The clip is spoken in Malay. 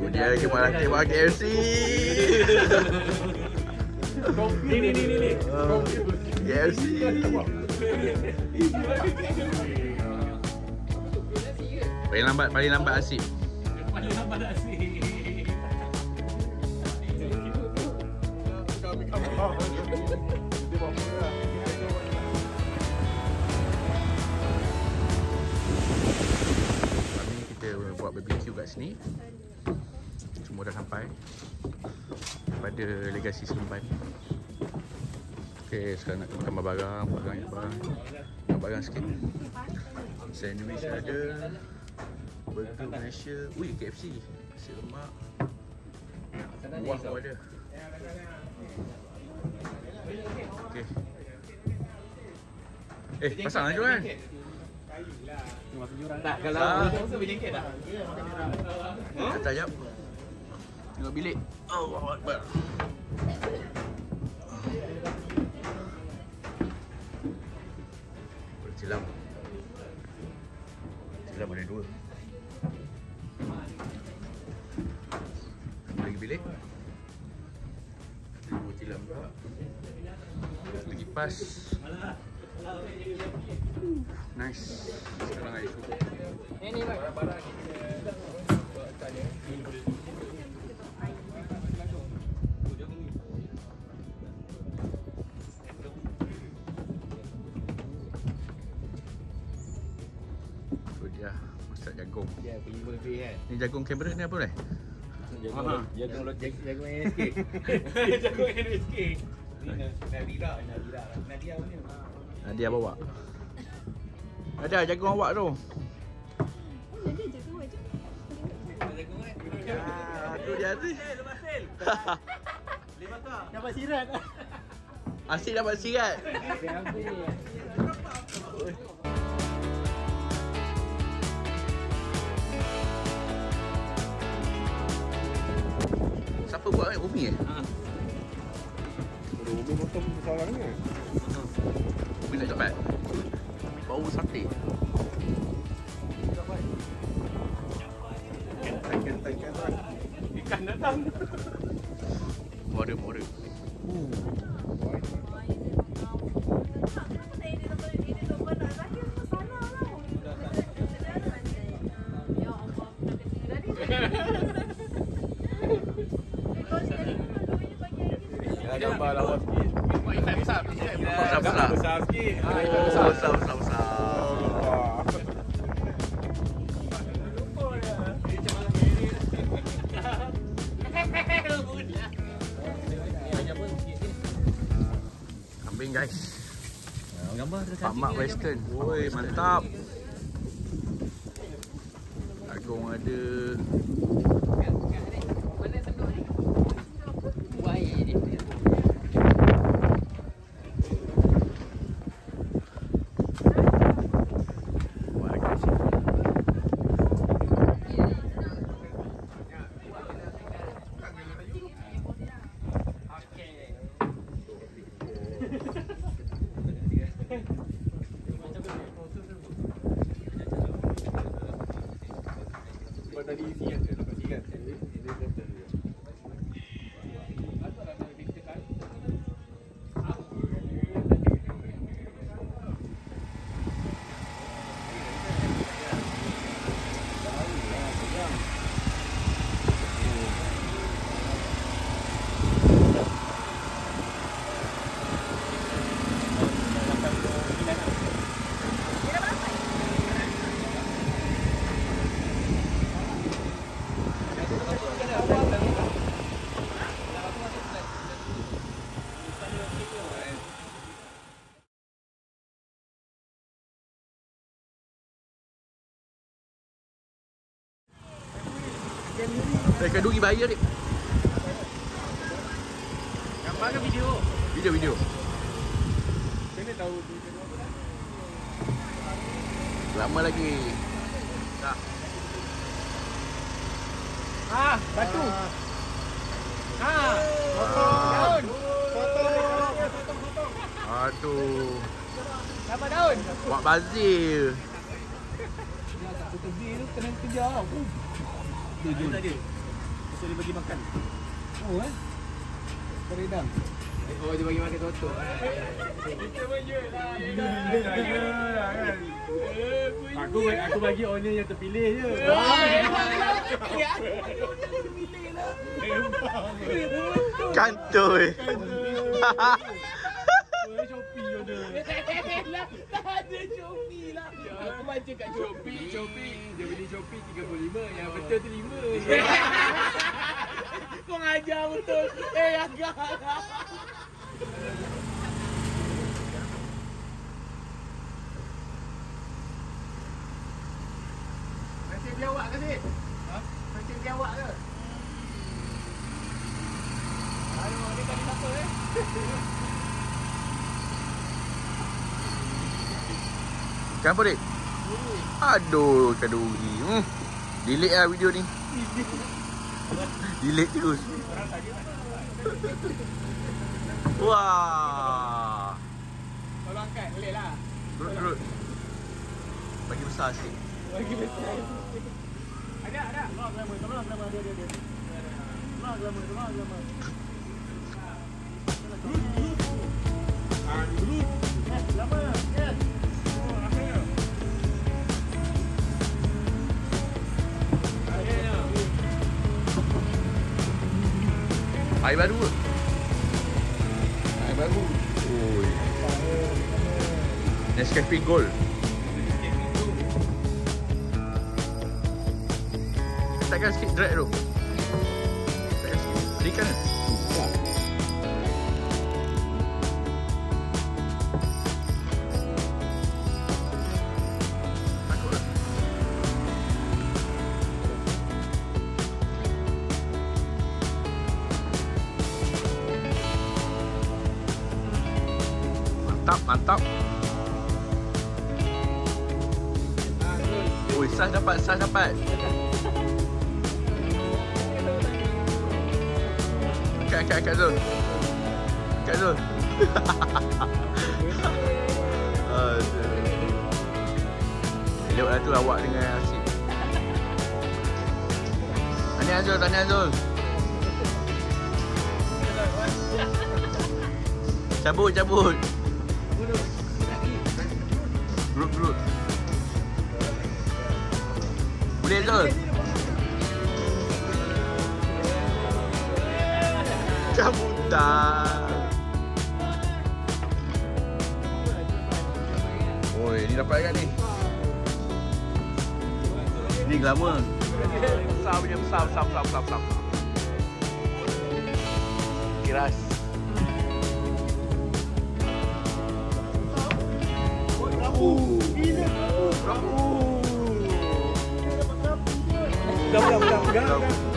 Dia lagi buat KFC. Ni. KFC. Paling lambat Asif. Paling lambat Asif. Buat barbecue kat sini. Semua dah sampai pada Legasi Seremban. Okey, sekarang nak tambah barang sikit. Sandwich ada, burger Malaysia. Ui, KFC, nasi lemak, buah pun ada. Okey. Pasang lah Johan. Tak, kalau berjengket tak? Kata jap. Tengok bilik. Allahu Akbar. Silam. Silam ada 2. Lagi bilik. Ada 2 silam juga. Lagi pas. Nice. Sekarang air suhu. Ini barang-barang tu dia masak jagung. Ya, pergi buffet kan. Ni jagung kamera ni apa ni? Jagung NSK. Jagung NSK. Ni Nadia ni. Nadia bawa. Ada jagung awak tu. Tu dia tu. Lepas sel. Lepas tu. Dapat sirat. Asyik dapat sirat. Siapa buat ni? Umi eh? Umi potong seorang ni. Umi nak cepat. Bau sate. Kentang. Ikan datang. Mora. Gambar lawa sikit. Besar. Besar sikit. Besar. Kambing guys. Gambar Pak Mak Western. Woi, mantap. Jagung ada. Tadi isi kan? Isi kan? Kenduri bahaya ni. Gambar ke video? Video. Kena tahu Lama lagi. Dah. Batu. daun. Aduh. Dapat daun. Buat bazir. Tebing tu kena kejar. Tujuh. biasa dia bagi makan. Oh Keredang. Oh, dia bagi makan totok. Kita menjut lah. Aku bagi owner yang terpilih je. Kantoi. Shopee owner. Tak ada Shopee lah. Aku baca kat Shopee. Dia beli Shopee 35. Yang betul tu 5. Kau ngajar betul. Agak. Macam biawak ke sih? Macam biawak ke? Aduh, ni tadi apa Ikan apa, Dik? Aduh, ikan duri. Delete lah video ni. Delete terus. Wah. Kalau angkat boleh lah. Perut. Bagi besar sikit. Bagi besar. Ada. Tolong glamour dia. Tolong glamour. Glamour. Yes. Air baru ke? Air baru. Oi. Nescafe Gold. Takkan sikit drag tu. Takkan sikit. Berikan ke? Takut lah. Mantap. Oi, sas dapat. Kat Zul. Aduh. Elok lah tu awak dengan Asyik. Tahniah Zul. Cabut. Gerut. Boleh Zul? Cabutan. Oi, ni dapat kan ni? Ni glamour. Besar. Keras. Dah.